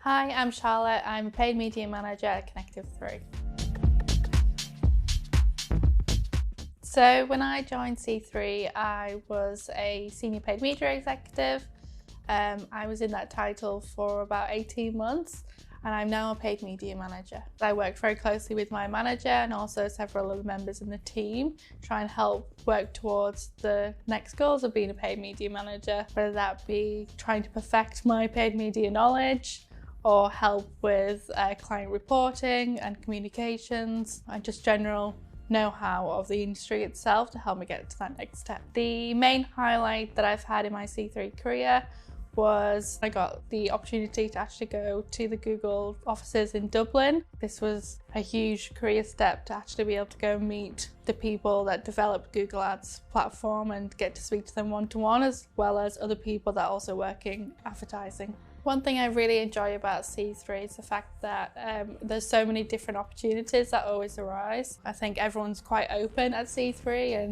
Hi, I'm Charlotte. I'm a paid media manager at connective3. So when I joined C3, I was a Senior Paid Media Executive. I was in that title for about 18 months and I'm now a paid media manager. I work very closely with my manager and also several other members in the team, try and help work towards the next goals of being a paid media manager, whether that be trying to perfect my paid media knowledge or help with client reporting and communications and just general know-how of the industry itself to help me get to that next step. The main highlight that I've had in my C3 career was I got the opportunity to actually go to the Google offices in Dublin. This was a huge career step to actually be able to go meet the people that developed Google Ads platform and get to speak to them one-to-one, as well as other people that also work in advertising. One thing I really enjoy about C3 is the fact that there's so many different opportunities that always arise. I think everyone's quite open at C3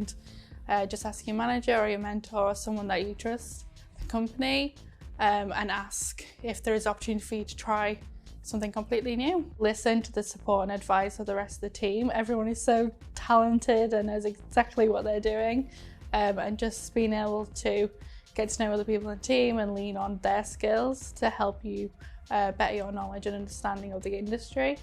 and just ask your manager or your mentor or someone that you trust, the company, and ask if there is opportunity for you to try something completely new. Listen to the support and advice of the rest of the team. Everyone is so talented and knows exactly what they're doing, and just being able to get to know other people in the team and lean on their skills to help you better your knowledge and understanding of the industry.